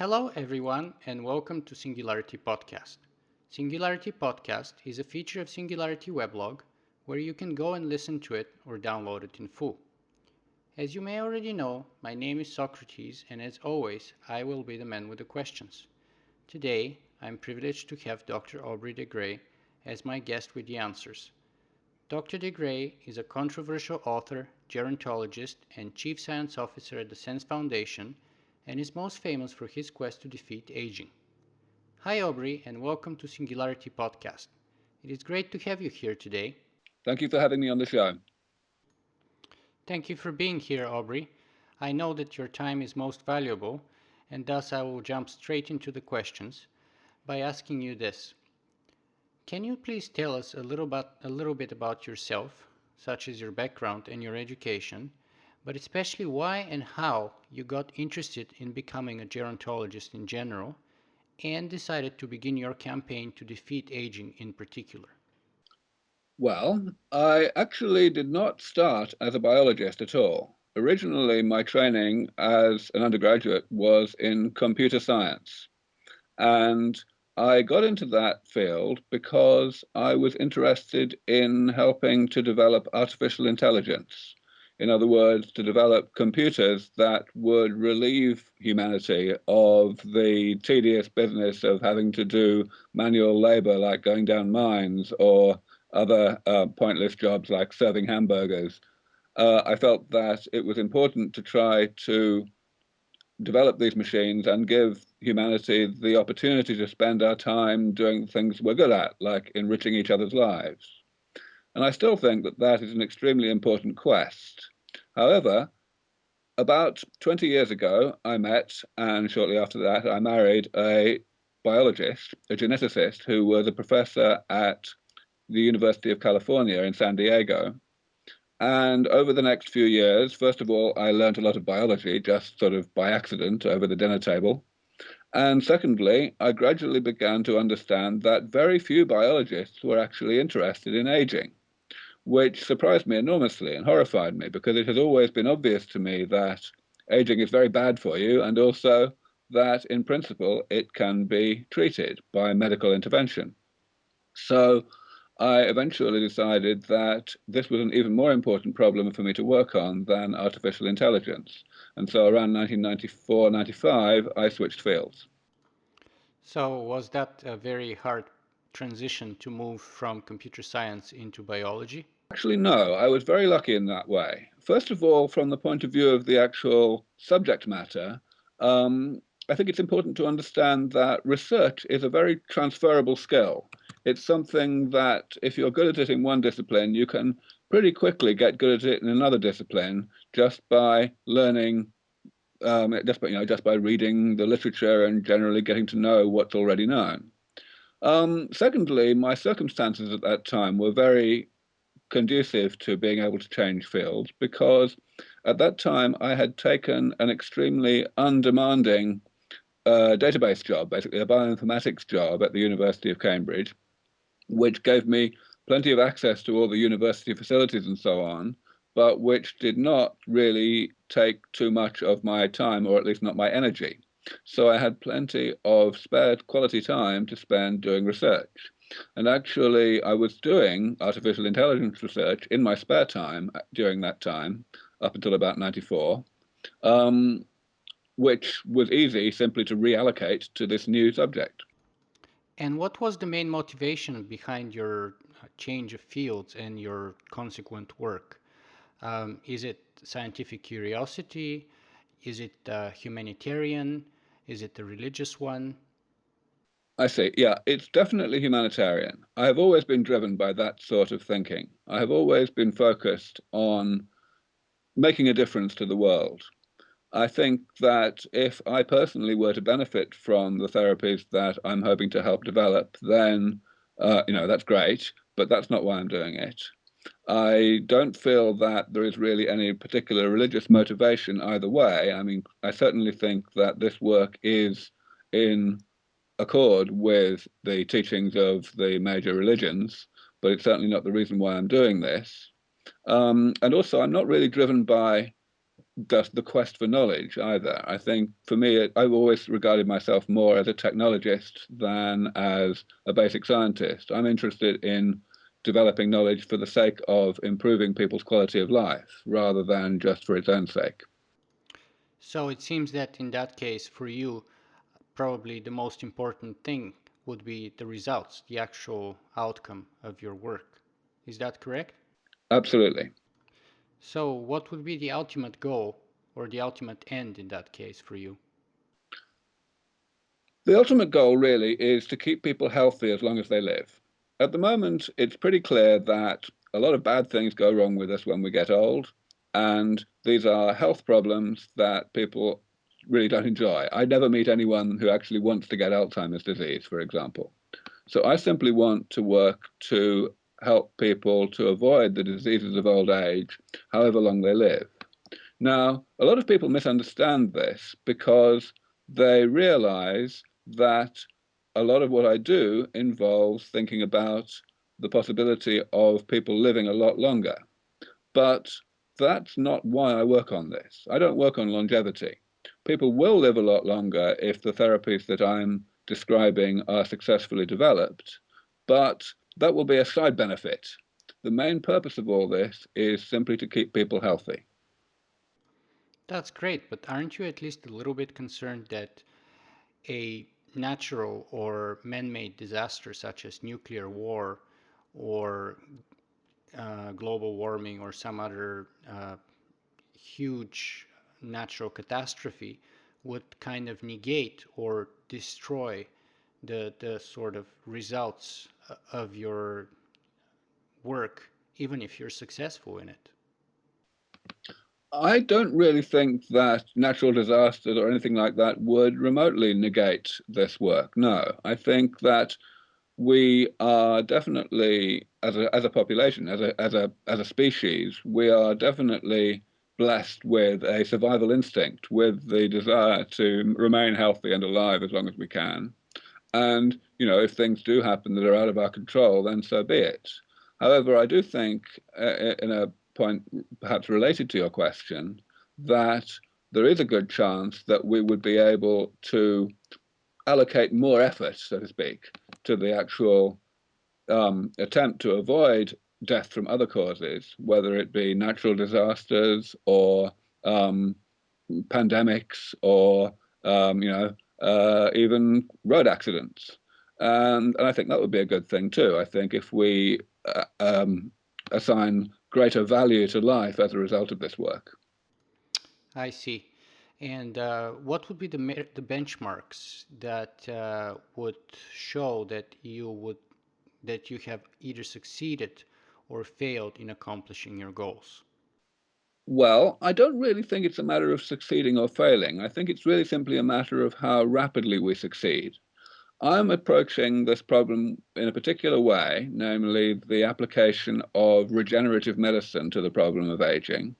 Hello, everyone, and welcome to Singularity Podcast. Singularity Podcast is a feature of Singularity weblog where you can go and listen to it or download it in full. As you may already know, my name is Socrates, and as always, I will be the man with the questions. Today, I'm privileged to have Dr. Aubrey de Grey as my guest with the answers. Dr. de Grey is a controversial author, gerontologist, and chief science officer at the SENS Foundation, and is most famous for his quest to defeat aging. Hi, Aubrey, and welcome to Singularity Podcast. It is great to have you here today. Thank you for having me on the show. Thank you for being here, Aubrey. I know that your time is most valuable, and thus I will jump straight into the questions by asking you this. Can you please tell us a little bit about yourself, such as your background and your education, but especially why and how you got interested in becoming a gerontologist in general and decided to begin your campaign to defeat aging in particular? Well, I actually did not start as a biologist at all. Originally, my training as an undergraduate was in computer science, and I got into that field because I was interested in helping to develop artificial intelligence. In other words, to develop computers that would relieve humanity of the tedious business of having to do manual labor like going down mines or other pointless jobs like serving hamburgers. I felt that it was important to try to develop these machines and give humanity the opportunity to spend our time doing things we're good at, like enriching each other's lives. And I still think that that is an extremely important quest. However, about 20 years ago, I met, and shortly after that, I married a biologist, a geneticist, who was a professor at the University of California in San Diego. And over the next few years, first of all, I learned a lot of biology just sort of by accident over the dinner table. And secondly, I gradually began to understand that very few biologists were actually interested in aging, which surprised me enormously and horrified me because it has always been obvious to me that aging is very bad for you and also that in principle it can be treated by medical intervention. So I eventually decided that this was an even more important problem for me to work on than artificial intelligence. And so around 1994, 95, I switched fields. So, was that a very hard transition to move from computer science into biology? Actually, no, I was very lucky in that way. First of all, from the point of view of the actual subject matter, I think it's important to understand that research is a very transferable skill. It's something that if you're good at it in one discipline, you can pretty quickly get good at it in another discipline just by learning, just by reading the literature and generally getting to know what's already known. Secondly, my circumstances at that time were very conducive to being able to change fields because at that time I had taken an extremely undemanding database job, basically a bioinformatics job at the University of Cambridge, which gave me plenty of access to all the university facilities and so on, but which did not really take too much of my time, or at least not my energy. So I had plenty of spare quality time to spend doing research. And actually, I was doing artificial intelligence research in my spare time during that time, up until about 94, um, which was easy simply to reallocate to this new subject. And what was the main motivation behind your change of fields and your consequent work? Is it scientific curiosity? Is it humanitarian? Is it a religious one? I see. Yeah, it's definitely humanitarian. I have always been driven by that sort of thinking. I have always been focused on making a difference to the world. I think that if I personally were to benefit from the therapies that I'm hoping to help develop, then that's great, but that's not why I'm doing it. I don't feel that there is really any particular religious motivation either way. I mean, I certainly think that this work is in accord with the teachings of the major religions, but it's certainly not the reason why I'm doing this. And also, I'm not really driven by just the quest for knowledge either. I think for me, I've always regarded myself more as a technologist than as a basic scientist. I'm interested in developing knowledge for the sake of improving people's quality of life rather than just for its own sake. So it seems that in that case, for you, probably the most important thing would be the results, the actual outcome of your work. Is that correct? Absolutely. So, what would be the ultimate goal or the ultimate end in that case for you? The ultimate goal really is to keep people healthy as long as they live. At the moment, it's pretty clear that a lot of bad things go wrong with us when we get old, and these are health problems that people really don't enjoy. I never meet anyone who actually wants to get Alzheimer's disease, for example. So I simply want to work to help people to avoid the diseases of old age, however long they live. Now, a lot of people misunderstand this because they realize that a lot of what I do involves thinking about the possibility of people living a lot longer. But that's not why I work on this. I don't work on longevity. People will live a lot longer if the therapies that I'm describing are successfully developed, but that will be a side benefit. The main purpose of all this is simply to keep people healthy. That's great, but aren't you at least a little bit concerned that a natural or man made disaster such as nuclear war or global warming or some other huge natural catastrophe would kind of negate or destroy the sort of results of your work, even if you're successful in it? I don't really think that natural disasters or anything like that would remotely negate this work. No, I think that we are definitely, as a population, as a species, we are definitely blessed with a survival instinct, with the desire to remain healthy and alive as long as we can. And, if things do happen that are out of our control, then so be it. However, I do think, in a point perhaps related to your question, that there is a good chance that we would be able to allocate more effort, so to speak, to the actual attempt to avoid death from other causes, whether it be natural disasters or pandemics or even road accidents. And I think that would be a good thing too. I think if we assign greater value to life as a result of this work. I see. And what would be the benchmarks that would show that you have either succeeded or failed in accomplishing your goals? Well, I don't really think it's a matter of succeeding or failing. I think it's really simply a matter of how rapidly we succeed. I'm approaching this problem in a particular way, namely the application of regenerative medicine to the problem of aging.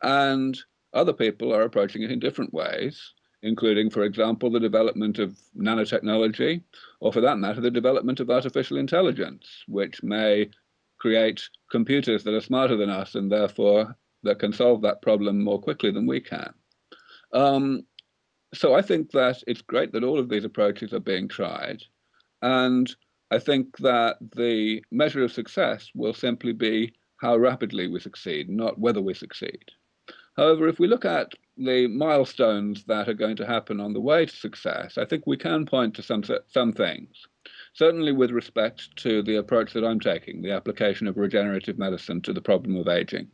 And other people are approaching it in different ways, including, for example, the development of nanotechnology, or for that matter, the development of artificial intelligence, which may create computers that are smarter than us and therefore that can solve that problem more quickly than we can. Um, so I think that it's great that all of these approaches are being tried. And I think that the measure of success will simply be how rapidly we succeed, not whether we succeed. However, if we look at the milestones that are going to happen on the way to success, I think we can point to some things. Certainly with respect to the approach that I'm taking, the application of regenerative medicine to the problem of aging.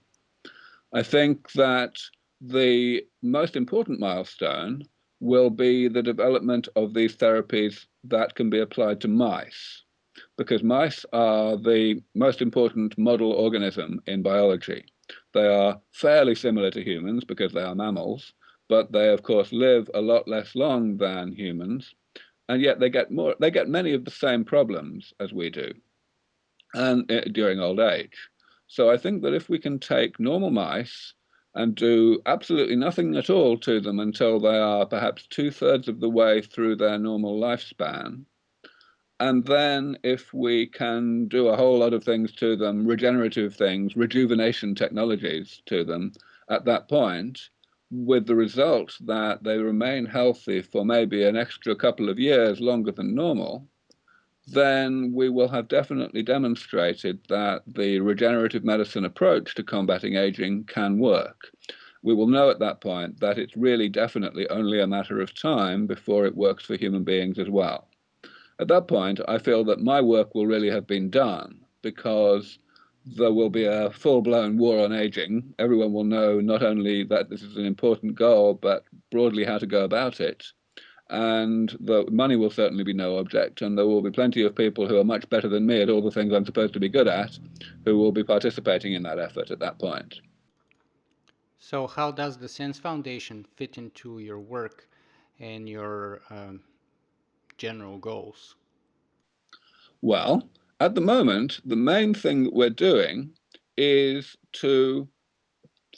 I think that the most important milestone will be the development of these therapies that can be applied to mice, because mice are the most important model organism in biology. They are fairly similar to humans because they are mammals, but they of course live a lot less long than humans, and yet they get many of the same problems as we do, and during old age. So I think that if we can take normal mice and do absolutely nothing at all to them until they are perhaps two-thirds of the way through their normal lifespan, and then if we can do a whole lot of things to them, regenerative things, rejuvenation technologies to them, at that point, with the result that they remain healthy for maybe an extra couple of years longer than normal, then we will have definitely demonstrated that the regenerative medicine approach to combating aging can work. We will know at that point that it's really definitely only a matter of time before it works for human beings as well. At that point, I feel that my work will really have been done because there will be a full-blown war on aging. Everyone will know not only that this is an important goal, but broadly how to go about it. And the money will certainly be no object, and there will be plenty of people who are much better than me at all the things I'm supposed to be good at, who will be participating in that effort at that point. So, how does the SENS Foundation fit into your work and your general goals? Well, at the moment, the main thing that we're doing is to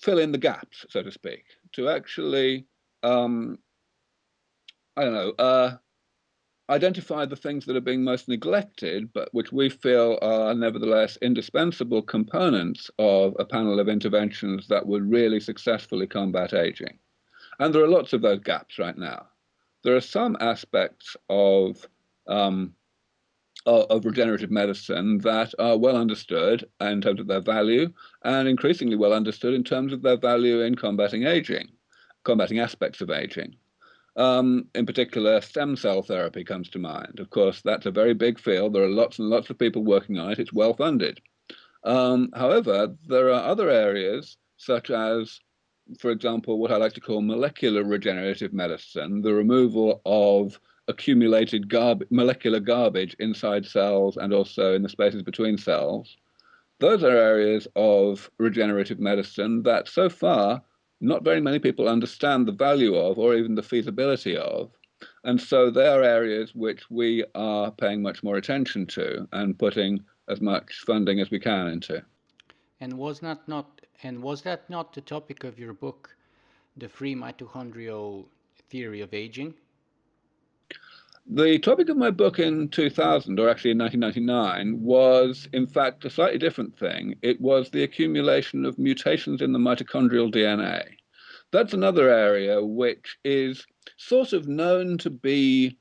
fill in the gaps, so to speak, to actually, um, I don't know, identify the things that are being most neglected, but which we feel are nevertheless indispensable components of a panel of interventions that would really successfully combat aging. And there are lots of those gaps right now. There are some aspects um, of regenerative medicine that are well understood in terms of their value, and increasingly well understood in terms of their value in combating aging, combating aspects of aging. In particular, stem cell therapy comes to mind. Of course, that's a very big field. There are lots and lots of people working on it. It's well funded. However, there are other areas, such as, for example, what I like to call molecular regenerative medicine, the removal of accumulated molecular garbage inside cells and also in the spaces between cells. Those are areas of regenerative medicine that so far not very many people understand the value of or even the feasibility of. And so they are areas which we are paying much more attention to and putting as much funding as we can into. Was that not the topic of your book, The Free Mitochondrial Theory of Aging? The topic of my book in 2000, or actually in 1999, was in fact a slightly different thing. It was the accumulation of mutations in the mitochondrial DNA. That's another area which is sort of known to be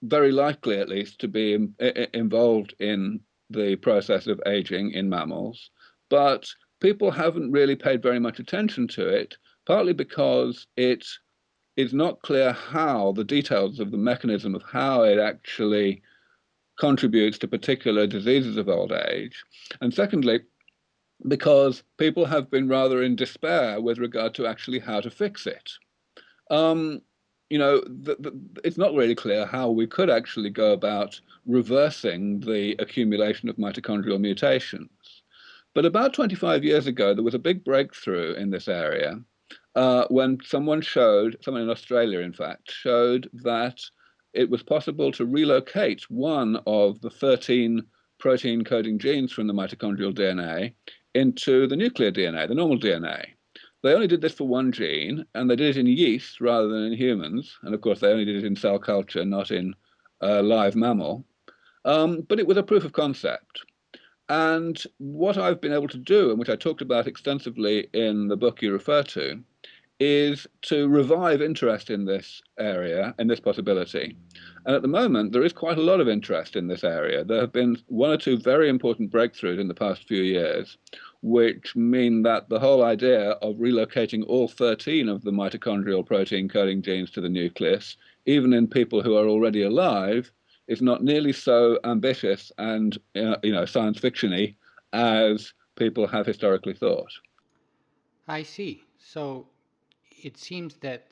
very likely, at least, to be involved in the process of aging in mammals, but people haven't really paid very much attention to it, partly because it is not clear how the details of the mechanism of how it actually contributes to particular diseases of old age. And secondly, because people have been rather in despair with regard to actually how to fix it. Um, it's not really clear how we could actually go about reversing the accumulation of mitochondrial mutations. But about 25 years ago, there was a big breakthrough in this area when someone in Australia, in fact, showed that it was possible to relocate one of the 13 protein coding genes from the mitochondrial DNA into the nuclear DNA, the normal DNA. They only did this for one gene, and they did it in yeast rather than in humans. And of course, they only did it in cell culture, not in live mammal. But it was a proof of concept. And what I've been able to do, and which I talked about extensively in the book you refer to, is to revive interest in this area, in this possibility. And at the moment, there is quite a lot of interest in this area. There have been one or two very important breakthroughs in the past few years, which mean that the whole idea of relocating all 13 of the mitochondrial protein coding genes to the nucleus, even in people who are already alive, is not nearly so ambitious and science fictiony as people have historically thought. I see. So it seems that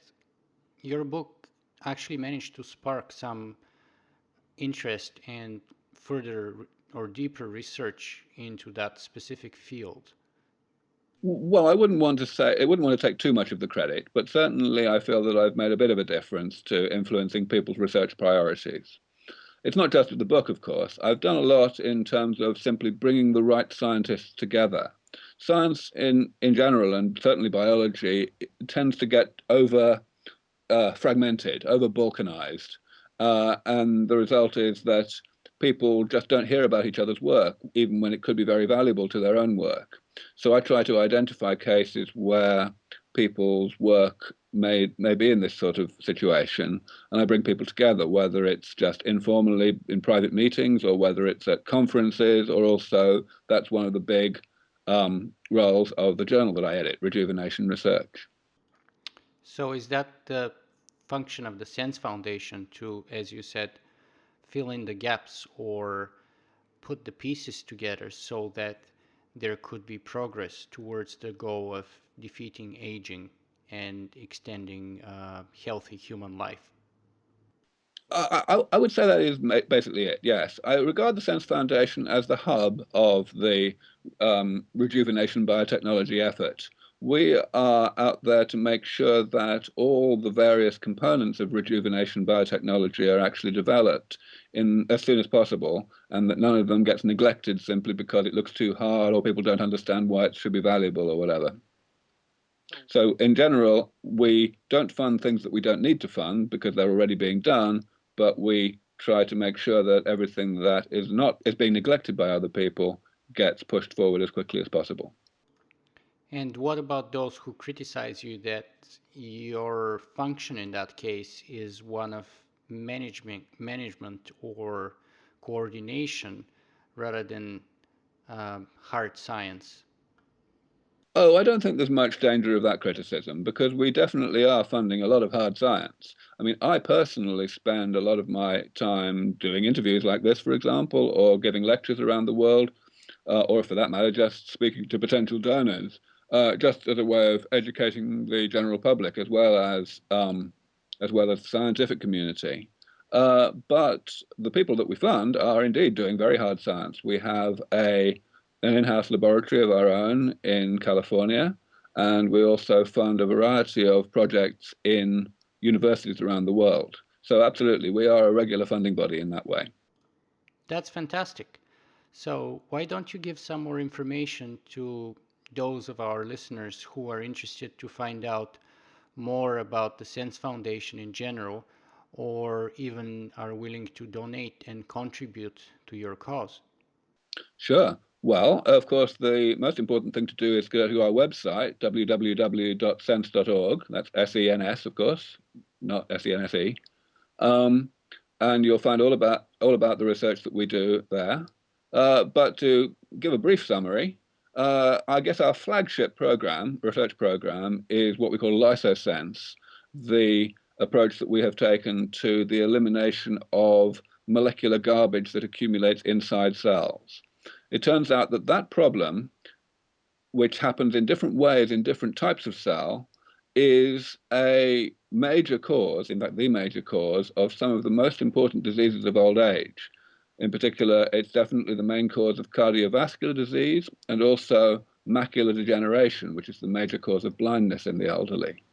your book actually managed to spark some interest and further or deeper research into that specific field. Well, I wouldn't want to say, I wouldn't want to take too much of the credit, but certainly I feel that I've made a bit of a difference to influencing people's research priorities. It's not just with the book, of course. I've done a lot in terms of simply bringing the right scientists together. Science in general, and certainly biology, tends to get over fragmented, over balkanized. And the result is that people just don't hear about each other's work, even when it could be very valuable to their own work. So I try to identify cases where people's work may be in this sort of situation, and I bring people together, whether it's just informally in private meetings or whether it's at conferences, or also that's one of the big roles of the journal that I edit, Rejuvenation Research. So is that the function of the SENS Foundation to, as you said, fill in the gaps or put the pieces together so that there could be progress towards the goal of defeating aging and extending healthy human life? I would say that is basically it. Yes, I regard the Sense Foundation as the hub of the rejuvenation biotechnology effort. We are out there to make sure that all the various components of rejuvenation biotechnology are actually developed in as soon as possible, and that none of them gets neglected simply because it looks too hard or people don't understand why it should be valuable or whatever. So in general, we don't fund things that we don't need to fund because they're already being done, but we try to make sure that everything that is being neglected by other people gets pushed forward as quickly as possible. And what about those who criticize you that your function in that case is one of management or coordination rather than hard science? Oh, I don't think there's much danger of that criticism because we definitely are funding a lot of hard science. I mean, I personally spend a lot of my time doing interviews like this, for example, or giving lectures around the world, or for that matter, just speaking to potential donors, just as a way of educating the general public as well as the scientific community. But the people that we fund are indeed doing very hard science. We have an in-house laboratory of our own in California, and we also fund a variety of projects in universities around the world. So absolutely, we are a regular funding body in that way. That's fantastic. So, why don't you give some more information to those of our listeners who are interested to find out more about the Sense Foundation in general, or even are willing to donate and contribute to your cause? Sure. Well, of course, the most important thing to do is go to our website, www.sense.org. That's SENS, of course, not SENSE. Um, and you'll find all about the research that we do there. But to give a brief summary, I guess our flagship research program, is what we call lysosense, the approach that we have taken to the elimination of molecular garbage that accumulates inside cells. It turns out that that problem, which happens in different ways in different types of cell, is a major cause, in fact, the major cause of some of the most important diseases of old age. In particular, it's definitely the main cause of cardiovascular disease and also macular degeneration, which is the major cause of blindness in the elderly.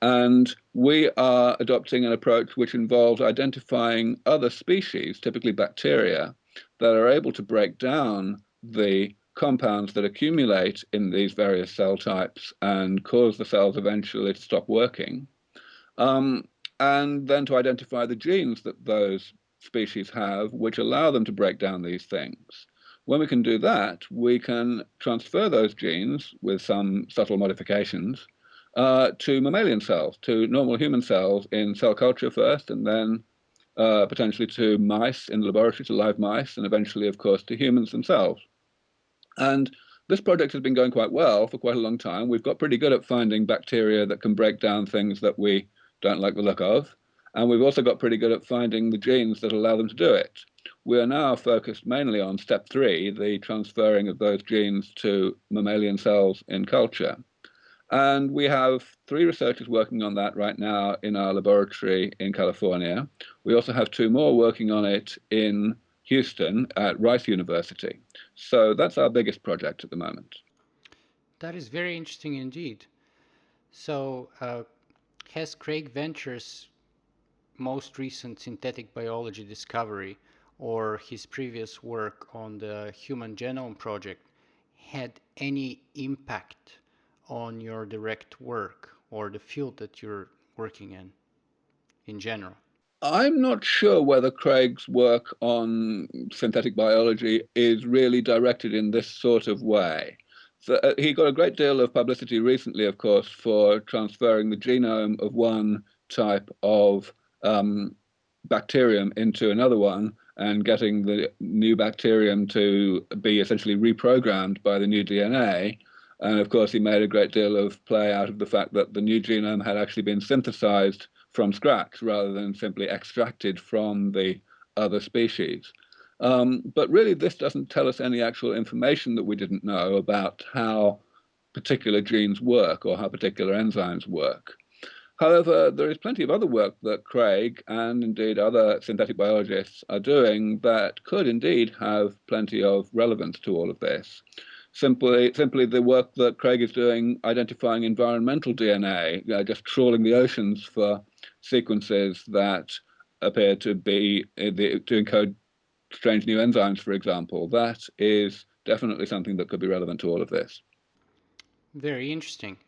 And we are adopting an approach which involves identifying other species, typically bacteria, that are able to break down the compounds that accumulate in these various cell types and cause the cells eventually to stop working. Um, and then to identify the genes that those species have, which allow them to break down these things. When we can do that, we can transfer those genes with some subtle modifications to mammalian cells, to normal human cells in cell culture first, and then potentially to mice in the laboratory, to live mice, and eventually, of course, to humans themselves. And this project has been going quite well for quite a long time. We've got pretty good at finding bacteria that can break down things that we don't like the look of. And we've also got pretty good at finding the genes that allow them to do it. We are now focused mainly on step three, the transferring of those genes to mammalian cells in culture. And we have three researchers working on that right now in our laboratory in California. We also have two more working on it in Houston at Rice University. So that's our biggest project at the moment. That is very interesting indeed. So, has Craig Venture's most recent synthetic biology discovery or his previous work on the Human Genome Project had any impact on your direct work or the field that you're working in general? I'm not sure whether Craig's work on synthetic biology is really directed in this sort of way. So he got a great deal of publicity recently, of course, for transferring the genome of one type of bacterium into another one and getting the new bacterium to be essentially reprogrammed by the new DNA. And of course, he made a great deal of play out of the fact that the new genome had actually been synthesized from scratch rather than simply extracted from the other species. But really, this doesn't tell us any actual information that we didn't know about how particular genes work or how particular enzymes work. However, there is plenty of other work that Craig and indeed other synthetic biologists are doing that could indeed have plenty of relevance to all of this. Simply the work that Craig is doing identifying environmental DNA, just trawling the oceans for sequences that appear to be to encode strange new enzymes, for example, that is definitely something that could be relevant to all of this. Very interesting.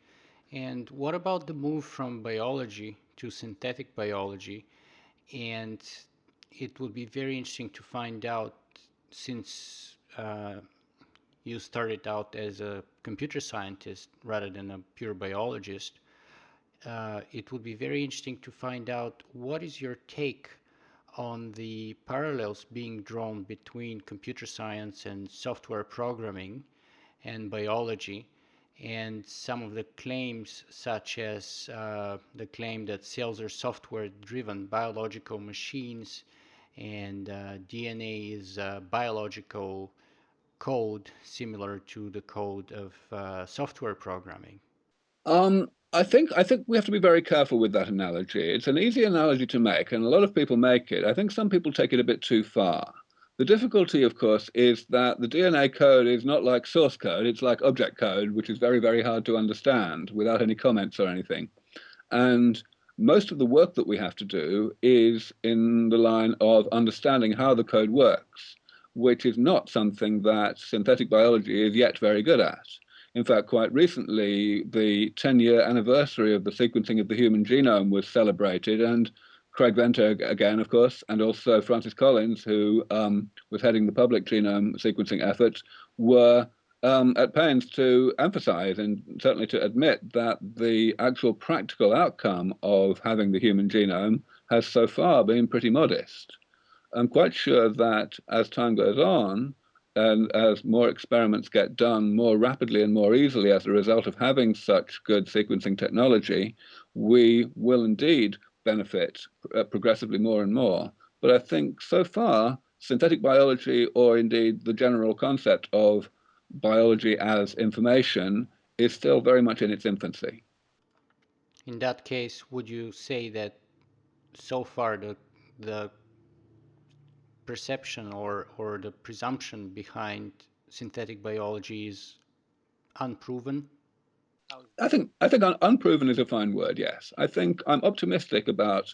And what about the move from biology to synthetic biology? And it would be very interesting to find out, since you started out as a computer scientist rather than a pure biologist, it would be very interesting to find out what is your take on the parallels being drawn between computer science and software programming and biology, and some of the claims, such as the claim that cells are software-driven biological machines, and DNA is biological code similar to the code of software programming. I think we have to be very careful with that analogy. It's an easy analogy to make, and a lot of people make it. I think some people take it a bit too far. The difficulty, of course, is that the DNA code is not like source code, it's like object code, which is very, very hard to understand without any comments or anything. And most of the work that we have to do is in the line of understanding how the code works, which is not something that synthetic biology is yet very good at. In fact, quite recently, the 10-year anniversary of the sequencing of the human genome was celebrated, and Craig Venter, again, of course, and also Francis Collins, who was heading the public genome sequencing efforts, were at pains to emphasize and certainly to admit that the actual practical outcome of having the human genome has so far been pretty modest. I'm quite sure that as time goes on, and as more experiments get done more rapidly and more easily as a result of having such good sequencing technology, we will indeed benefit progressively more and more. But I think so far, synthetic biology, or indeed the general concept of biology as information, is still very much in its infancy. In that case, would you say that so far the perception or the presumption behind synthetic biology is unproven? I think unproven is a fine word. Yes, I think I'm optimistic about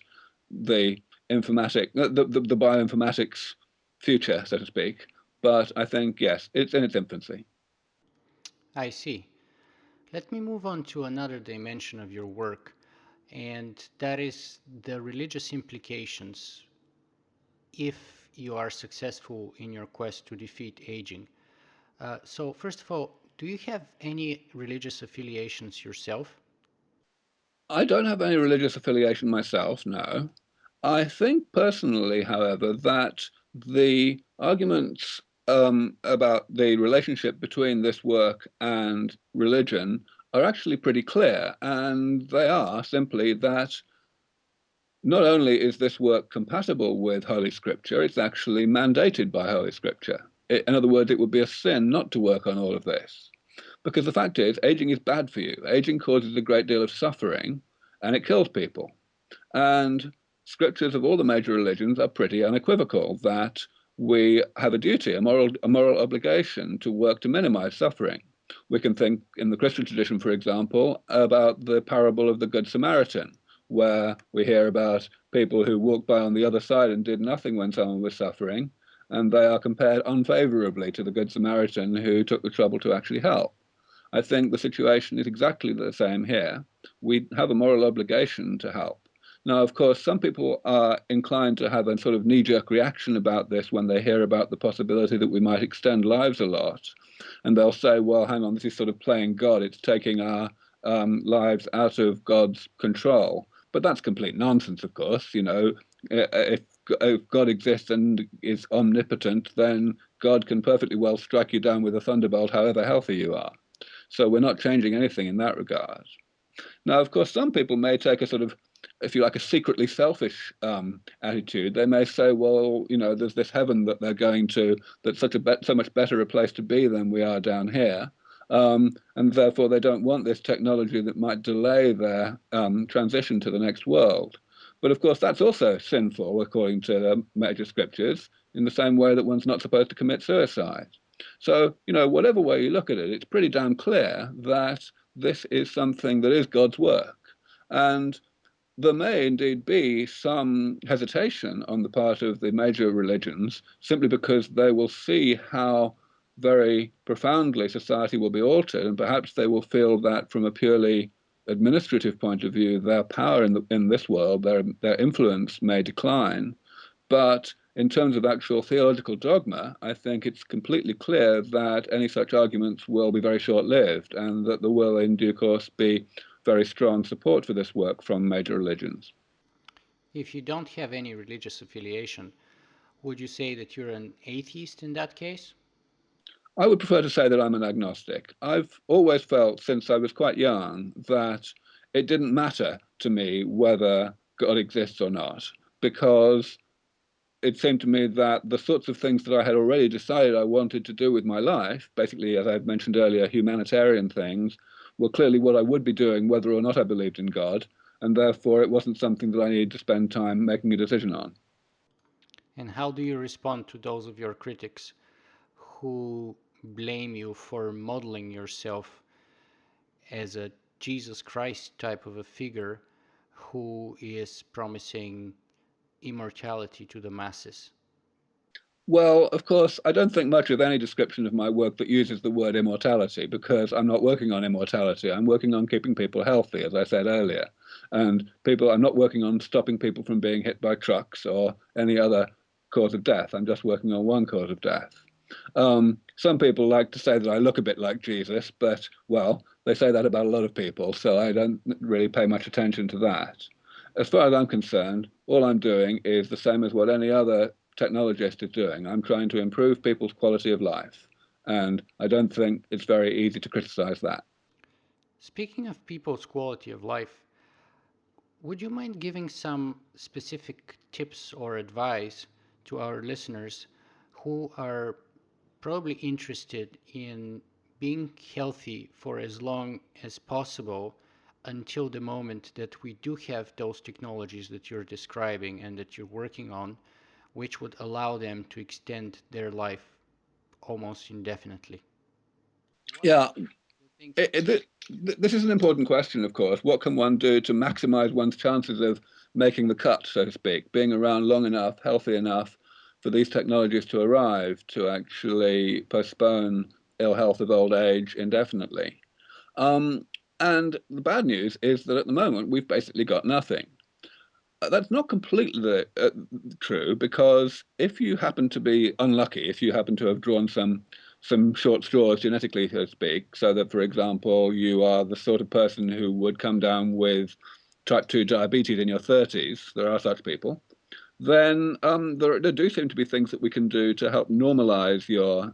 the the bioinformatics future, so to speak. But I think yes, it's in its infancy. I see. Let me move on to another dimension of your work, and that is the religious implications if you are successful in your quest to defeat aging. So, first of all, do you have any religious affiliations yourself? I don't have any religious affiliation myself, no. I think personally, however, that the arguments about the relationship between this work and religion are actually pretty clear, and they are simply that not only is this work compatible with Holy Scripture, it's actually mandated by Holy Scripture. In other words, it would be a sin not to work on all of this. Because the fact is, aging is bad for you. Aging causes a great deal of suffering and it kills people. And scriptures of all the major religions are pretty unequivocal that we have a duty, a moral obligation to work to minimize suffering. We can think in the Christian tradition, for example, about the parable of the Good Samaritan, where we hear about people who walked by on the other side and did nothing when someone was suffering, and they are compared unfavorably to the Good Samaritan who took the trouble to actually help. I think the situation is exactly the same here. We have a moral obligation to help. Now, of course, some people are inclined to have a sort of knee-jerk reaction about this when they hear about the possibility that we might extend lives a lot. And they'll say, well, hang on, this is sort of playing God. It's taking our lives out of God's control. But that's complete nonsense, of course. If God exists and is omnipotent, then God can perfectly well strike you down with a thunderbolt, however healthy you are. So we're not changing anything in that regard. Now, of course, some people may take a sort of, if you like, a secretly selfish attitude. They may say, well, there's this heaven that they're going to, that's so much better a place to be than we are down here. And therefore, they don't want this technology that might delay their transition to the next world. But of course, that's also sinful, according to the major scriptures, in the same way that one's not supposed to commit suicide. So, whatever way you look at it, it's pretty damn clear that this is something that is God's work. And there may indeed be some hesitation on the part of the major religions simply because they will see how very profoundly society will be altered, and perhaps they will feel that from a purely administrative point of view, their power in this world, their influence may decline. But in terms of actual theological dogma, I think it's completely clear that any such arguments will be very short-lived, and that there will in due course be very strong support for this work from major religions. If you don't have any religious affiliation, would you say that you're an atheist in that case? I would prefer to say that I'm an agnostic. I've always felt since I was quite young that it didn't matter to me whether God exists or not, because it seemed to me that the sorts of things that I had already decided I wanted to do with my life, basically, as I mentioned earlier, humanitarian things, were clearly what I would be doing whether or not I believed in God, and therefore it wasn't something that I needed to spend time making a decision on. And how do you respond to those of your critics who blame you for modeling yourself as a Jesus Christ type of a figure who is promising immortality to the masses? Well, of course, I don't think much of any description of my work that uses the word immortality because I'm not working on immortality. I'm working on keeping people healthy, as I said earlier. And I'm not working on stopping people from being hit by trucks or any other cause of death. I'm just working on one cause of death. Some people like to say that I look a bit like Jesus, but, well, they say that about a lot of people, so I don't really pay much attention to that. As far as I'm concerned, all I'm doing is the same as what any other technologist is doing. I'm trying to improve people's quality of life, and I don't think it's very easy to criticize that. Speaking of people's quality of life, would you mind giving some specific tips or advice to our listeners who are probably interested in being healthy for as long as possible until the moment that we do have those technologies that you're describing and that you're working on, which would allow them to extend their life almost indefinitely? What Yeah, do you think? this is an important question, of course. What can one do to maximize one's chances of making the cut, so to speak, being around long enough, healthy enough for these technologies to arrive to actually postpone ill health of old age indefinitely? Um, and the bad news is that at the moment, we've basically got nothing. That's not completely true because if you happen to be unlucky, if you happen to have drawn some short straws genetically, so to speak, so that, for example, you are the sort of person who would come down with type 2 diabetes in your 30s, there are such people, then there do seem to be things that we can do to help normalize your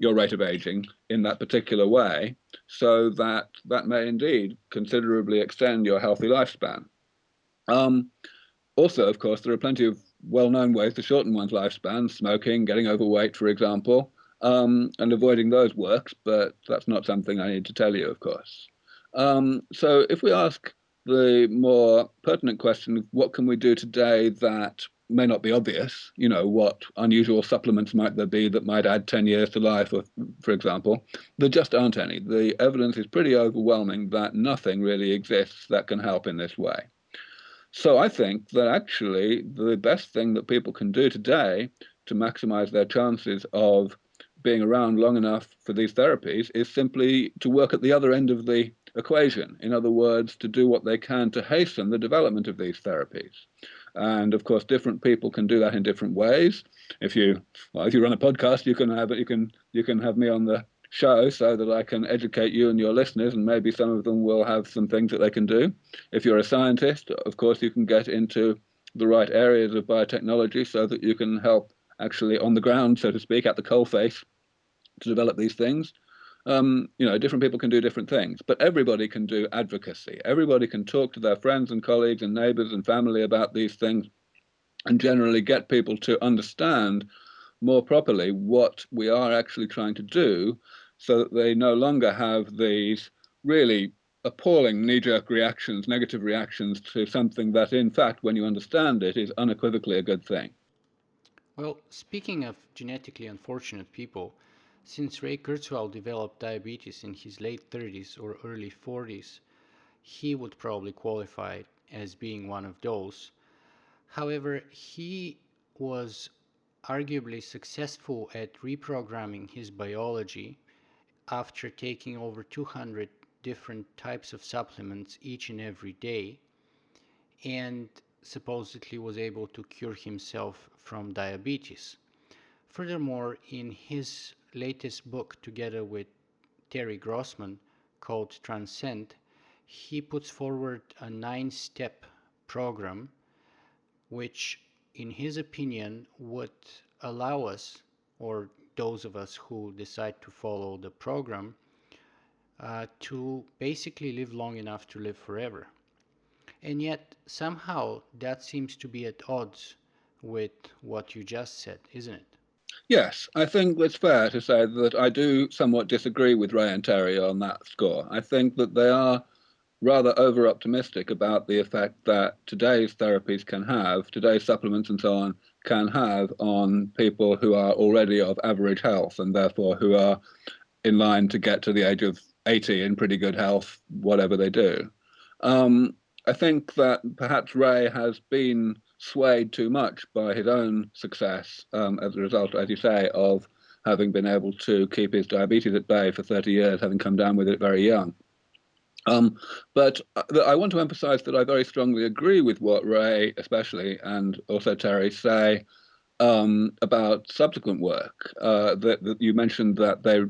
rate of aging in that particular way, so that that may indeed considerably extend your healthy lifespan. Um, Also, of course, there are plenty of well-known ways to shorten one's lifespan, smoking, getting overweight, for example, and avoiding those works, but that's not something I need to tell you, of course. So if we ask the more pertinent question of what can we do today that may not be obvious, what unusual supplements might there be that might add 10 years to life, or, for example, there just aren't any. The evidence is pretty overwhelming that nothing really exists that can help in this way. So I think that actually the best thing that people can do today to maximize their chances of being around long enough for these therapies is simply to work at the other end of the equation. In other words, to do what they can to hasten the development of these therapies. And of course, different people can do that in different ways. If you if you run a podcast, you can have me on the show so that I can educate you and your listeners, and maybe some of them will have some things that they can do. If you're a scientist, of course, you can get into the right areas of biotechnology so that you can help actually on the ground, so to speak, at the coalface to develop these things. Different people can do different things, but everybody can do advocacy. Everybody can talk to their friends and colleagues and neighbors and family about these things and generally get people to understand more properly what we are actually trying to do so that they no longer have these really appalling knee-jerk reactions, negative reactions to something that, in fact, when you understand it, is unequivocally a good thing. Well, speaking of genetically unfortunate people, since Ray Kurzweil developed diabetes in his late 30s or early 40s, he would probably qualify as being one of those. However, he was arguably successful at reprogramming his biology after taking over 200 different types of supplements each and every day, and supposedly was able to cure himself from diabetes. Furthermore, in his latest book, together with Terry Grossman, called Transcend, he puts forward a 9 step program, which, in his opinion, would allow us, or those of us who decide to follow the program, to basically live long enough to live forever. And yet, somehow, that seems to be at odds with what you just said, isn't it? Yes, I think it's fair to say that I do somewhat disagree with Ray and Terry on that score. I think that they are rather over optimistic about the effect that today's therapies can have, today's supplements and so on can have on people who are already of average health and therefore who are in line to get to the age of 80 in pretty good health, whatever they do. Um, I think that perhaps Ray has been swayed too much by his own success as a result, as you say, of having been able to keep his diabetes at bay for 30 years, having come down with it very young. But I want to emphasize that I very strongly agree with what Ray, especially, and also Terry say about subsequent work. That you mentioned that they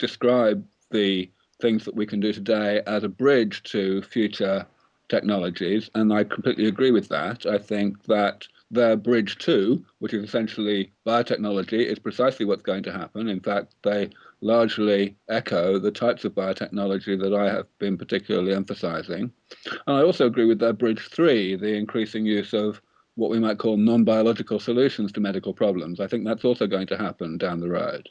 describe the things that we can do today as a bridge to future technologies, and I completely agree with that. I think that their bridge two, which is essentially biotechnology, is precisely what's going to happen. In fact, they largely echo the types of biotechnology that I have been particularly emphasizing. And I also agree with their bridge three, the increasing use of what we might call non-biological solutions to medical problems. I think that's also going to happen down the road.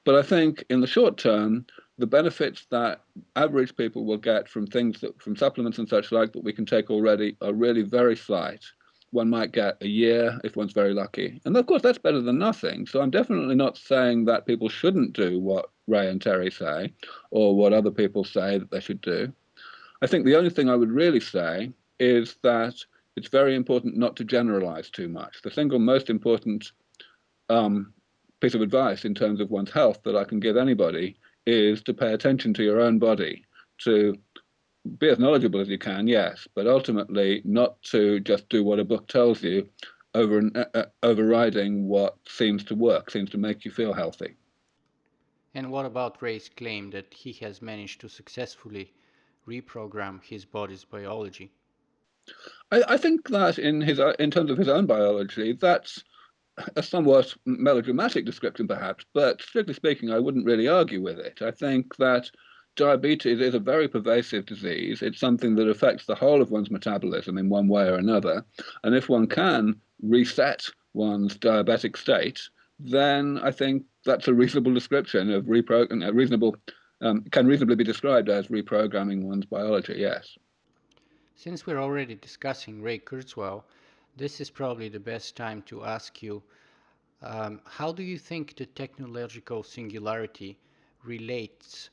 But I think in the short term, the benefits that average people will get from things that, from supplements and such like that we can take already are really very slight. One might get a year if one's very lucky. And of course, that's better than nothing. So I'm definitely not saying that people shouldn't do what Ray and Terry say or what other people say that they should do. I think the only thing I would really say is that it's very important not to generalize too much. The single most important um, piece of advice in terms of one's health that I can give anybody is to pay attention to your own body, to be as knowledgeable as you can, yes, but ultimately not to just do what a book tells you overriding what seems to work, seems to make you feel healthy. And what about Ray's claim that he has managed to successfully reprogram his body's biology? I think that in terms of his own biology, that's a somewhat melodramatic description, perhaps, but strictly speaking, I wouldn't really argue with it. I think that diabetes is a very pervasive disease. It's something that affects the whole of one's metabolism in one way or another. And if one can reset one's diabetic state, then I think that's a reasonable description of reasonable, can reasonably be described as reprogramming one's biology, yes. Since we're already discussing Ray Kurzweil, this is probably the best time to ask you, how do you think the technological singularity relates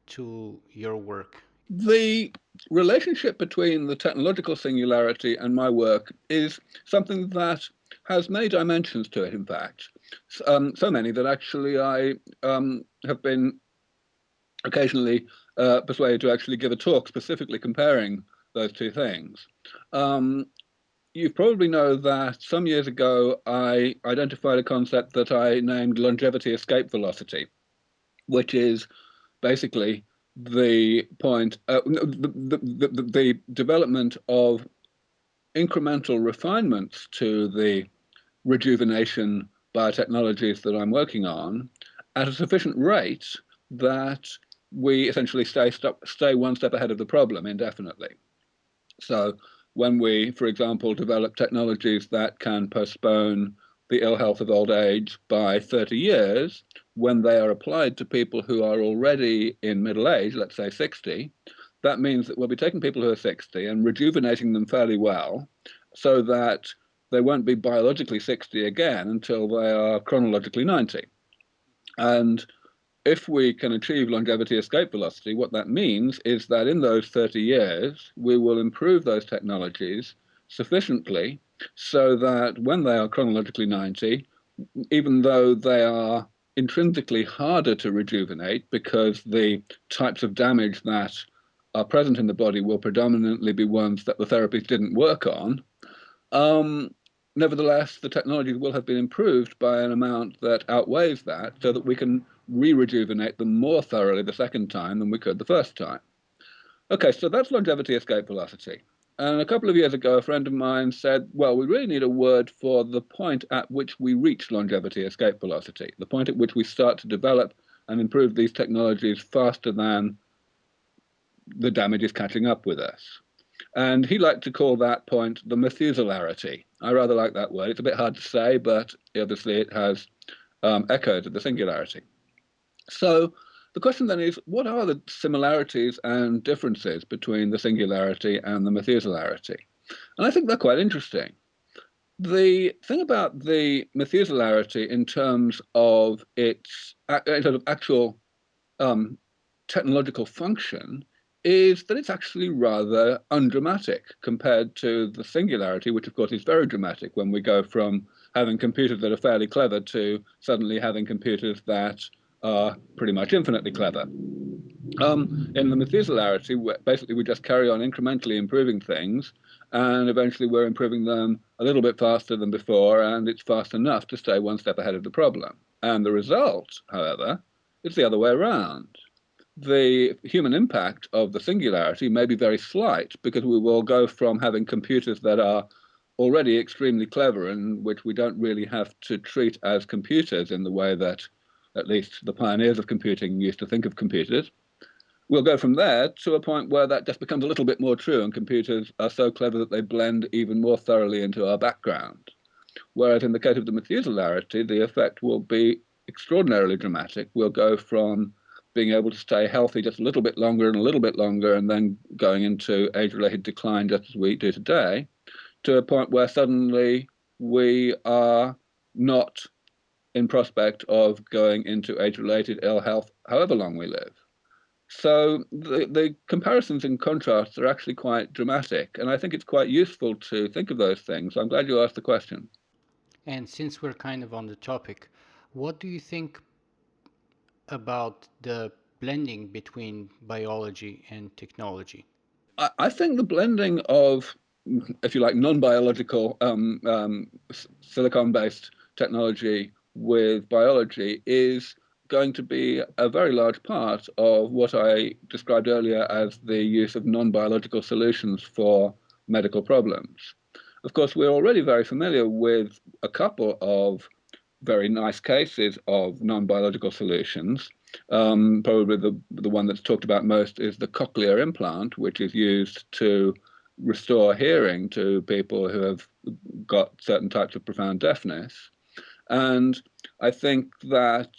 to your work? The relationship between the technological singularity and my work is something that has many dimensions to it, in fact. So many that actually I have been occasionally persuaded to actually give a talk specifically comparing those two things. You probably know that some years ago I identified a concept that I named longevity escape velocity, which is basically the point, the development of incremental refinements to the rejuvenation biotechnologies that I'm working on at a sufficient rate that we essentially stay one step ahead of the problem indefinitely. So when we, for example, develop technologies that can postpone the ill health of old age by 30 years, when they are applied to people who are already in middle age, let's say 60, that means that we'll be taking people who are 60 and rejuvenating them fairly well so that they won't be biologically 60 again until they are chronologically 90. And if we can achieve longevity escape velocity, what that means is that in those 30 years, we will improve those technologies sufficiently so that when they are chronologically 90, even though they are intrinsically harder to rejuvenate because the types of damage that are present in the body will predominantly be ones that the therapies didn't work on, um, nevertheless, the technologies will have been improved by an amount that outweighs that so that we can re-rejuvenate them more thoroughly the second time than we could the first time. Okay, so that's longevity escape velocity. And a couple of years ago, a friend of mine said, well, we really need a word for the point at which we reach longevity escape velocity, the point at which we start to develop and improve these technologies faster than the damage is catching up with us. And he liked to call that point the Methuselarity. I rather like that word. It's a bit hard to say, but obviously it has echoes of the singularity. So the question then is, what are the similarities and differences between the singularity and the Methuselarity? And I think they're quite interesting. The thing about the Methuselarity in terms of its actual technological function is that it's actually rather undramatic compared to the singularity, which of course is very dramatic when we go from having computers that are fairly clever to suddenly having computers that are pretty much infinitely clever. In the Methuselarity, basically we just carry on incrementally improving things, and eventually we're improving them a little bit faster than before, and it's fast enough to stay one step ahead of the problem. And the result, however, is the other way around. The human impact of the singularity may be very slight because we will go from having computers that are already extremely clever and which we don't really have to treat as computers in the way that at least the pioneers of computing used to think of computers. We'll go from there to a point where that just becomes a little bit more true and computers are so clever that they blend even more thoroughly into our background. Whereas in the case of the Methuselarity, the effect will be extraordinarily dramatic. We'll go from being able to stay healthy just a little bit longer and a little bit longer, and then going into age-related decline just as we do today, to a point where suddenly we are not in prospect of going into age-related ill health, however long we live. So the comparisons and contrasts are actually quite dramatic, and I think it's quite useful to think of those things. I'm glad you asked the question. And since we're kind of on the topic, what do you think about the blending between biology and technology? I think the blending of, if you like, non-biological silicon-based technology with biology is going to be a very large part of what I described earlier as the use of non-biological solutions for medical problems. Of course, we're already very familiar with a couple of very nice cases of non-biological solutions. Probably the one that's talked about most is the cochlear implant, which is used to restore hearing to people who have got certain types of profound deafness. And I think that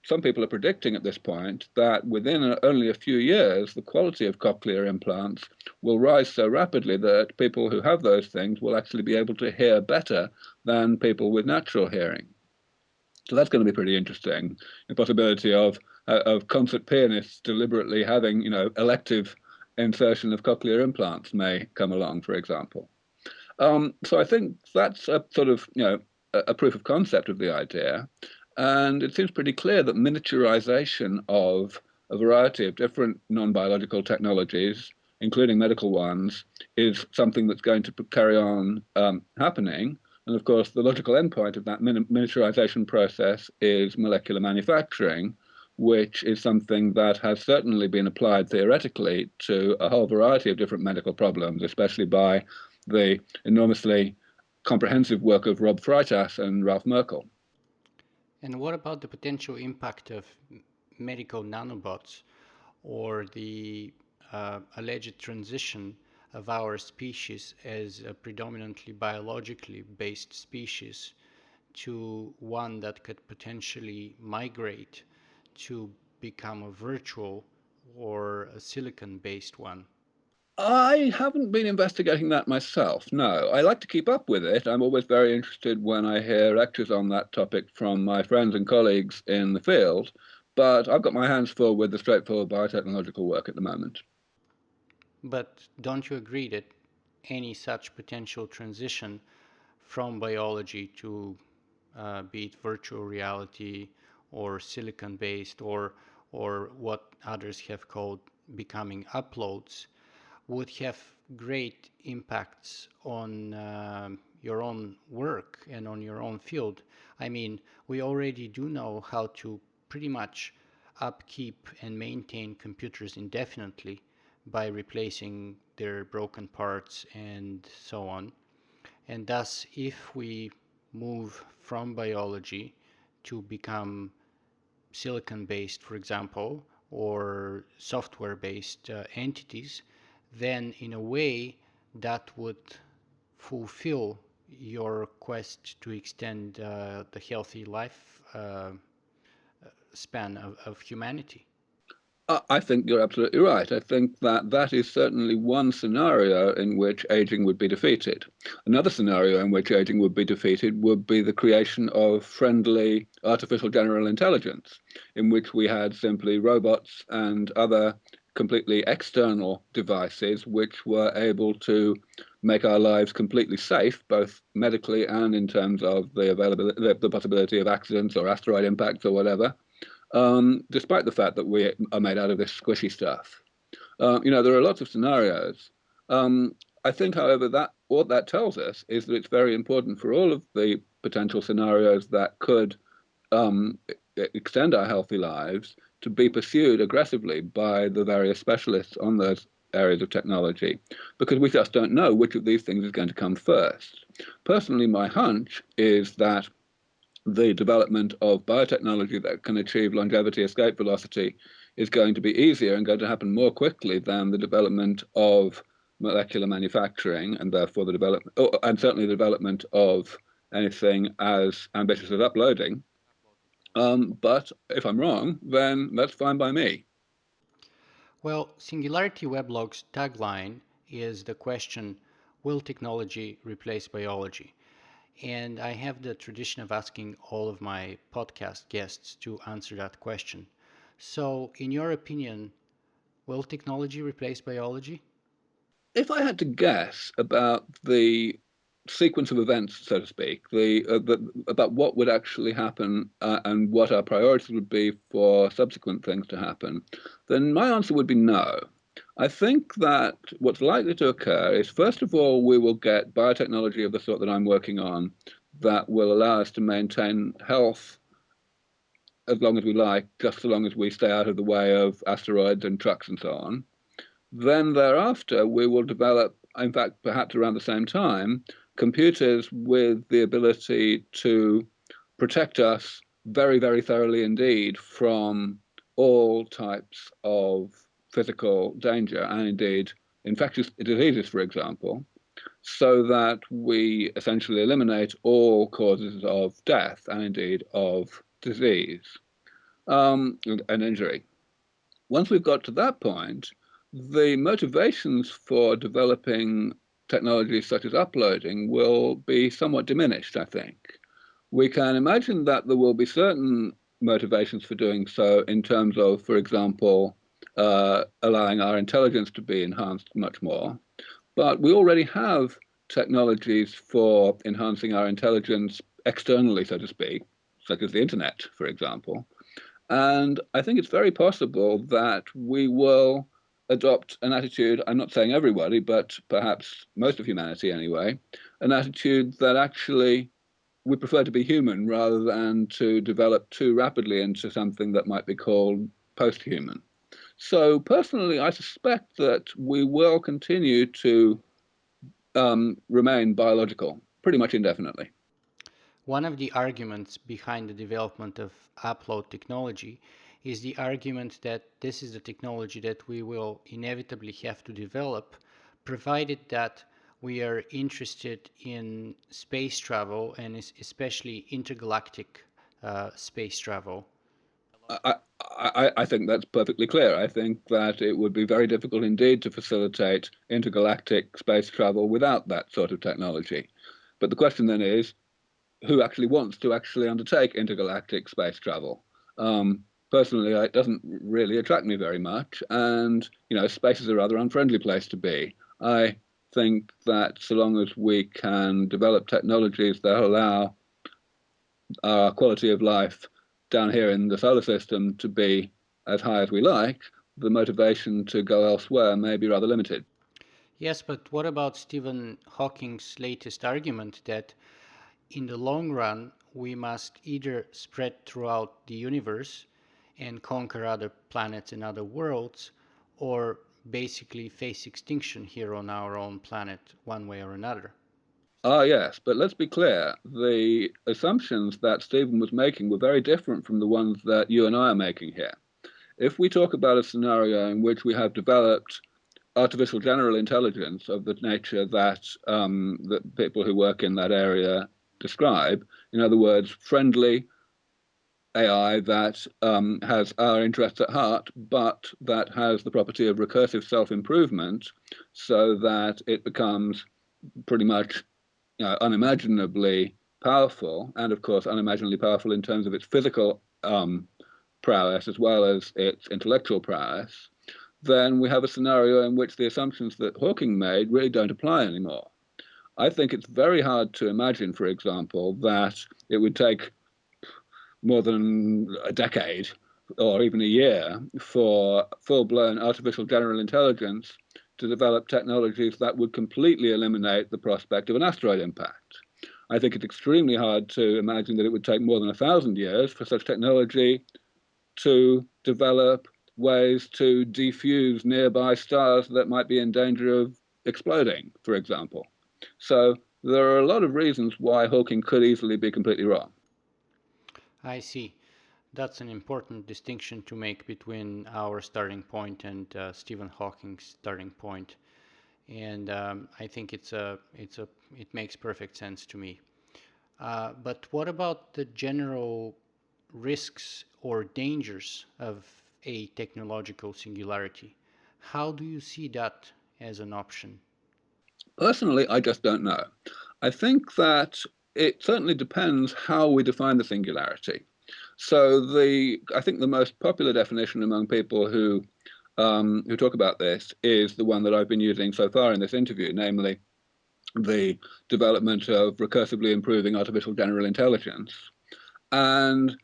some people are predicting at this point that within only a few years, the quality of cochlear implants will rise so rapidly that people who have those things will actually be able to hear better than people with natural hearing. So that's going to be pretty interesting. The possibility of concert pianists deliberately having, elective insertion of cochlear implants may come along, for example. So I think that's a sort of, a proof of concept of the idea. And it seems pretty clear that miniaturization of a variety of different non-biological technologies, including medical ones, is something that's going to carry on happening. And of course, the logical endpoint of that miniaturization process is molecular manufacturing, which is something that has certainly been applied theoretically to a whole variety of different medical problems, especially by the enormously comprehensive work of Rob Freitas and Ralph Merkel. And what about the potential impact of medical nanobots or the alleged transition of our species as a predominantly biologically based species to one that could potentially migrate to become a virtual or a silicon based one? I haven't been investigating that myself, no. I like to keep up with it. I'm always very interested when I hear lectures on that topic from my friends and colleagues in the field, but I've got my hands full with the straightforward biotechnological work at the moment. But don't you agree that any such potential transition from biology to be it virtual reality or silicon based or what others have called becoming uploads would have great impacts on your own work and on your own field. I mean, we already do know how to pretty much upkeep and maintain computers indefinitely by replacing their broken parts and so on. And thus, if we move from biology to become silicon based, for example, or software based entities, then in a way that would fulfill your quest to extend the healthy life span of humanity. I think you're absolutely right. I think that that is certainly one scenario in which aging would be defeated. Another scenario in which aging would be defeated would be the creation of friendly artificial general intelligence, in which we had simply robots and other completely external devices which were able to make our lives completely safe, both medically and in terms of the availability, the possibility of accidents or asteroid impacts or whatever, despite the fact that we are made out of this squishy stuff. There are lots of scenarios. I think, however, that what that tells us is that it's very important for all of the potential scenarios that could um, extend our healthy lives to be pursued aggressively by the various specialists on those areas of technology, because we just don't know which of these things is going to come first. Personally, my hunch is that the development of biotechnology that can achieve longevity escape velocity is going to be easier and going to happen more quickly than the development of molecular manufacturing, and therefore the development, and certainly the development of anything as ambitious as uploading. But if I'm wrong, then that's fine by me. Well, Singularity Weblog's tagline is the question, will technology replace biology? And I have the tradition of asking all of my podcast guests to answer that question. So, in your opinion, will technology replace biology? If I had to guess about the sequence of events, so to speak, about what would actually happen and what our priorities would be for subsequent things to happen, then my answer would be no. I think that what's likely to occur is, first of all, we will get biotechnology of the sort that I'm working on that will allow us to maintain health as long as we like, just so long as we stay out of the way of asteroids and trucks and so on. Then thereafter, we will develop, in fact, perhaps around the same time, computers with the ability to protect us very, very thoroughly indeed from all types of physical danger and indeed infectious diseases, for example, so that we essentially eliminate all causes of death and indeed of disease and injury. Once we've got to that point, the motivations for developing technologies such as uploading will be somewhat diminished, I think. We can imagine that there will be certain motivations for doing so in terms of, for example, allowing our intelligence to be enhanced much more. But we already have technologies for enhancing our intelligence externally, so to speak, such as the internet, for example. And I think it's very possible that we will adopt an attitude, I'm not saying everybody, but perhaps most of humanity anyway, an attitude that actually we prefer to be human rather than to develop too rapidly into something that might be called post-human. So personally, I suspect that we will continue to remain biological pretty much indefinitely. One of the arguments behind the development of upload technology is the argument that this is the technology that we will inevitably have to develop, provided that we are interested in space travel and especially intergalactic space travel. I, I think that's perfectly clear. I think that it would be very difficult indeed to facilitate intergalactic space travel without that sort of technology. But the question then is, who actually wants to actually undertake intergalactic space travel? Personally, it doesn't really attract me very much, and space is a rather unfriendly place to be. I think that so long as we can develop technologies that allow our quality of life down here in the solar system to be as high as we like, the motivation to go elsewhere may be rather limited. Yes, but what about Stephen Hawking's latest argument that in the long run we must either spread throughout the universe and conquer other planets and other worlds, or basically face extinction here on our own planet one way or another? Ah, yes, but let's be clear. The assumptions that Stephen was making were very different from the ones that you and I are making here. If we talk about a scenario in which we have developed artificial general intelligence of the nature that people who work in that area describe, in other words, friendly AI that has our interests at heart, but that has the property of recursive self-improvement, so that it becomes pretty much unimaginably powerful, and of course unimaginably powerful in terms of its physical prowess as well as its intellectual prowess, then we have a scenario in which the assumptions that Hawking made really don't apply anymore. I think it's very hard to imagine, for example, that it would take more than a decade or even a year for full-blown artificial general intelligence to develop technologies that would completely eliminate the prospect of an asteroid impact. I think it's extremely hard to imagine that it would take more than 1,000 years for such technology to develop ways to defuse nearby stars that might be in danger of exploding, for example. So there are a lot of reasons why Hawking could easily be completely wrong. I see. That's an important distinction to make between our starting point and Stephen Hawking's starting point, and I think it makes perfect sense to me. But what about the general risks or dangers of a technological singularity? How do you see that as an option? Personally, I just don't know. I think that it certainly depends how we define the singularity. So I think the most popular definition among people who talk about this is the one that I've been using so far in this interview, namely the development of recursively improving artificial general intelligence. And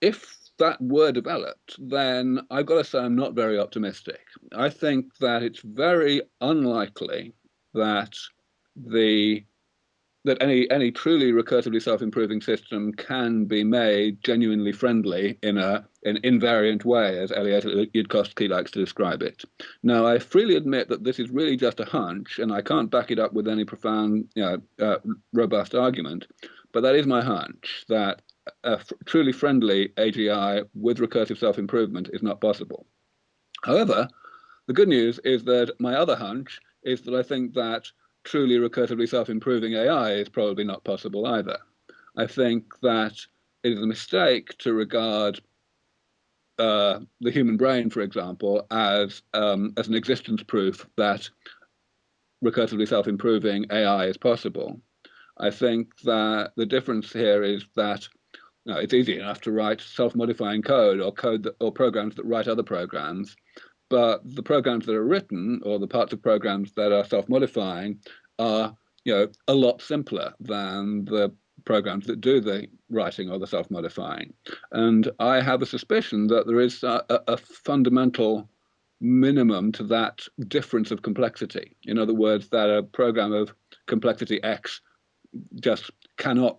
if that were developed, then I've got to say I'm not very optimistic. I think that it's very unlikely that the that any truly recursively self-improving system can be made genuinely friendly in an invariant way, as Elliot Yudkowsky likes to describe it. Now, I freely admit that this is really just a hunch, and I can't back it up with any profound, robust argument. But that is my hunch that a truly friendly AGI with recursive self-improvement is not possible. However, the good news is that my other hunch is that I think that truly recursively self-improving AI is probably not possible either. I think that it is a mistake to regard the human brain, for example, as an existence proof that recursively self-improving AI is possible. I think that the difference here is that it's easy enough to write self-modifying code or programs that write other programs, but the programs that are written or the parts of programs that are self-modifying are a lot simpler than programs that do the writing or the self-modifying. And I have a suspicion that there is a fundamental minimum to that difference of complexity. In other words, that a program of complexity X just cannot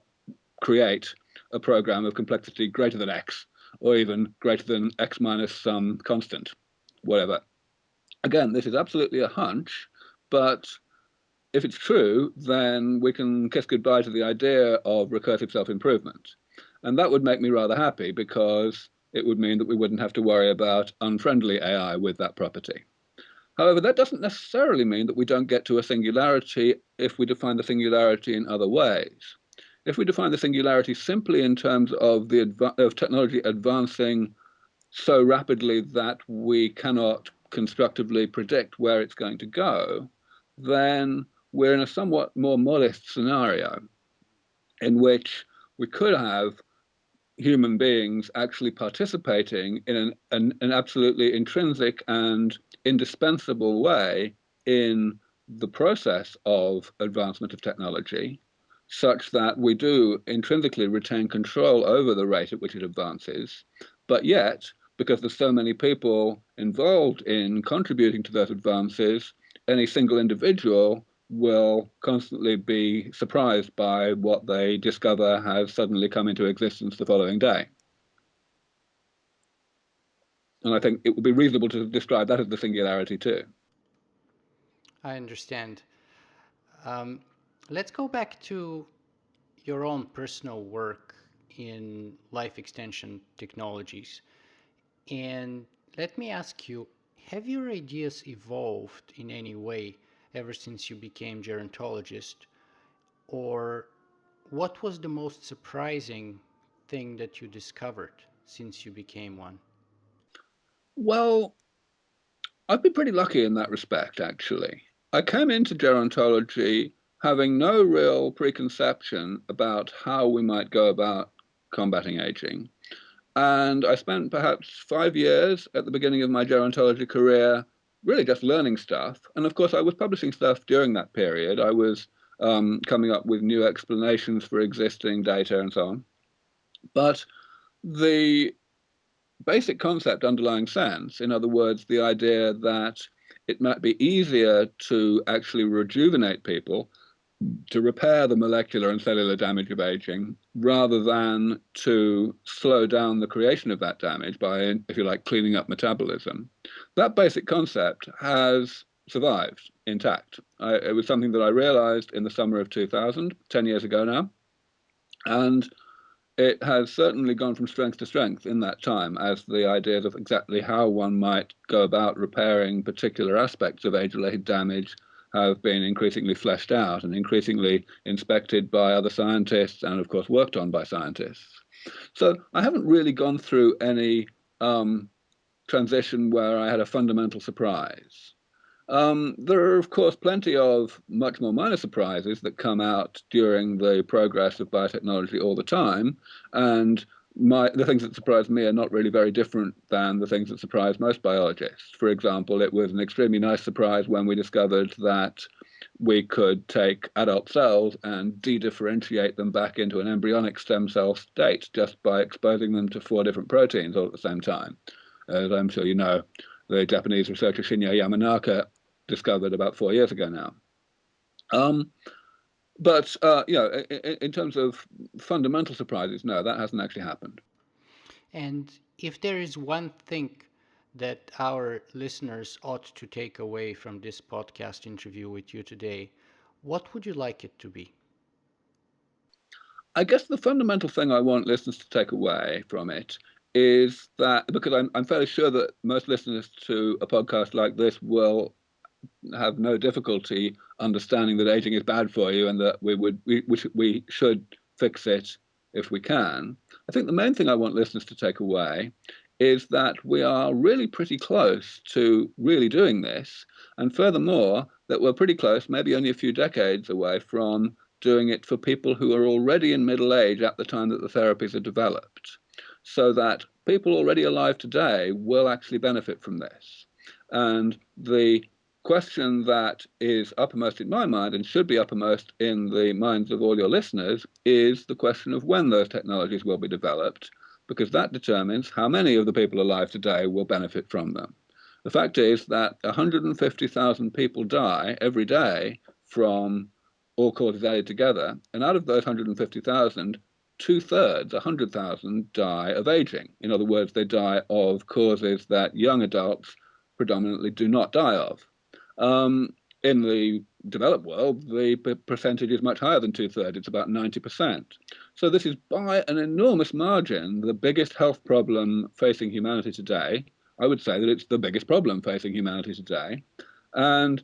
create a program of complexity greater than X, or even greater than X minus some constant, whatever. Again, this is absolutely a hunch, but if it's true, then we can kiss goodbye to the idea of recursive self-improvement. And that would make me rather happy, because it would mean that we wouldn't have to worry about unfriendly AI with that property. However, that doesn't necessarily mean that we don't get to a singularity if we define the singularity in other ways. If we define the singularity simply in terms of technology advancing so rapidly that we cannot constructively predict where it's going to go, then we're in a somewhat more modest scenario in which we could have human beings actually participating in an absolutely intrinsic and indispensable way in the process of advancement of technology, such that we do intrinsically retain control over the rate at which it advances, but yet, because there's so many people involved in contributing to those advances, any single individual will constantly be surprised by what they discover has suddenly come into existence the following day. And I think it would be reasonable to describe that as the singularity too. I understand. Um, let's go back to your own personal work in life extension technologies. And let me ask you, have your ideas evolved in any way ever since you became gerontologist? Or what was the most surprising thing that you discovered since you became one? Well, I've been pretty lucky in that respect, actually. I came into gerontology having no real preconception about how we might go about combating aging. And I spent perhaps 5 years at the beginning of my gerontology career really just learning stuff. And of course, I was publishing stuff during that period. I was coming up with new explanations for existing data and so on. But the basic concept underlying SENS, in other words, the idea that it might be easier to actually rejuvenate people, to repair the molecular and cellular damage of aging, rather than to slow down the creation of that damage by, if you like, cleaning up metabolism. That basic concept has survived intact. It was something that I realized in the summer of 2000, 10 years ago now, and it has certainly gone from strength to strength in that time, as the ideas of exactly how one might go about repairing particular aspects of age-related damage have been increasingly fleshed out and increasingly inspected by other scientists and, of course, worked on by scientists. So I haven't really gone through any transition where I had a fundamental surprise. There are, of course, plenty of much more minor surprises that come out during the progress of biotechnology all the time. And the things that surprise me are not really very different than the things that surprise most biologists. For example, it was an extremely nice surprise when we discovered that we could take adult cells and de-differentiate them back into an embryonic stem cell state just by exposing them to 4 different proteins all at the same time. As I'm sure you know, the Japanese researcher Shinya Yamanaka discovered about 4 years ago now. But in terms of fundamental surprises, no, that hasn't actually happened. And if there is one thing that our listeners ought to take away from this podcast interview with you today, what would you like it to be? I guess the fundamental thing I want listeners to take away from it is that, because I'm fairly sure that most listeners to a podcast like this will have no difficulty understanding that aging is bad for you and that we should fix it if we can. I think the main thing I want listeners to take away is that we are really pretty close to really doing this, and furthermore, that we're pretty close, maybe only a few decades away from doing it for people who are already in middle age at the time that the therapies are developed, so that people already alive today will actually benefit from this. And the question that is uppermost in my mind and should be uppermost in the minds of all your listeners is the question of when those technologies will be developed, because that determines how many of the people alive today will benefit from them. The fact is that 150,000 people die every day from all causes added together, and out of those 150,000, two-thirds, 100,000, die of aging. In other words, they die of causes that young adults predominantly do not die of. Um, in the developed world, the percentage is much higher than two-thirds. It's about 90%. So this is by an enormous margin the biggest health problem facing humanity today. I would say that it's the biggest problem facing humanity today. And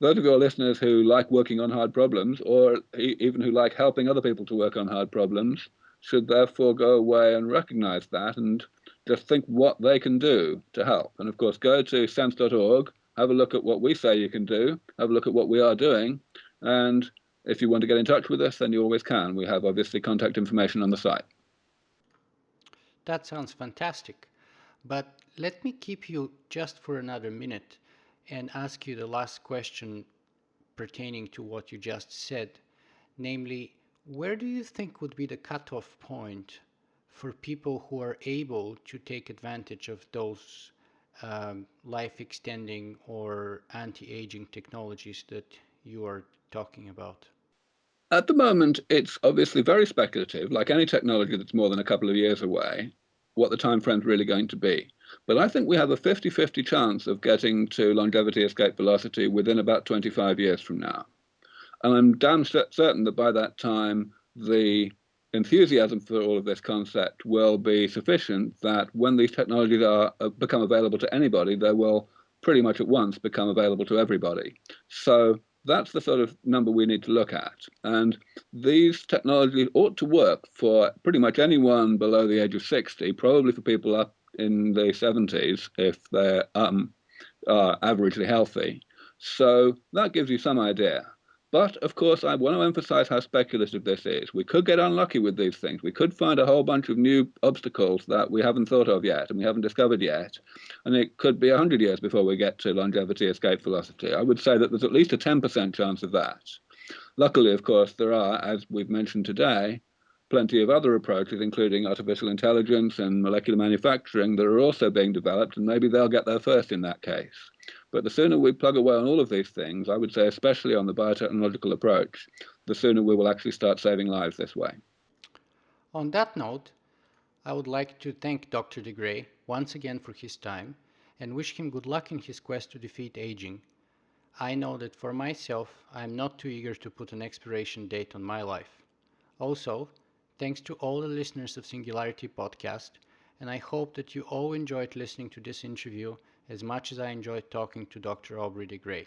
those of your listeners who like working on hard problems, or even who like helping other people to work on hard problems, should therefore go away and recognize that and just think what they can do to help. And of course, go to sense.org, have a look at what we say you can do, have a look at what we are doing, and if you want to get in touch with us, then you always can. We have obviously contact information on the site. That sounds fantastic. But let me keep you just for another minute and ask you the last question pertaining to what you just said. Namely, where do you think would be the cutoff point for people who are able to take advantage of those life extending or anti aging technologies that you are talking about? At the moment, it's obviously very speculative, like any technology that's more than a couple of years away, what the time frame's really going to be. But I think we have a 50-50 chance of getting to longevity escape velocity within about 25 years from now. And I'm damn certain that by that time, the enthusiasm for all of this concept will be sufficient that when these technologies are become available to anybody, they will pretty much at once become available to everybody. So that's the sort of number we need to look at. And these technologies ought to work for pretty much anyone below the age of 60, probably for people up in the 70s if they're averagely healthy. So that gives you some idea. But of course, I want to emphasize how speculative this is. We could get unlucky with these things. We could find a whole bunch of new obstacles that we haven't thought of yet and we haven't discovered yet. And it could be 100 years before we get to longevity escape velocity. I would say that there's at least a 10% chance of that. Luckily, of course, there are, as we've mentioned today, plenty of other approaches, including artificial intelligence and molecular manufacturing, that are also being developed, and maybe they'll get there first in that case. But the sooner we plug away on all of these things, I would say especially on the biotechnological approach, the sooner we will actually start saving lives this way. On that note, I would like to thank Dr. de Grey once again for his time and wish him good luck in his quest to defeat aging. I know that for myself, I am not too eager to put an expiration date on my life. Also, thanks to all the listeners of Singularity Podcast, and I hope that you all enjoyed listening to this interview as much as I enjoyed talking to Dr. Aubrey de Grey.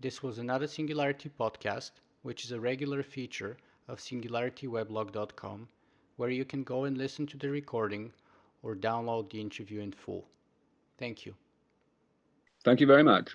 This was another Singularity Podcast, which is a regular feature of singularityweblog.com, where you can go and listen to the recording or download the interview in full. Thank you. Thank you very much.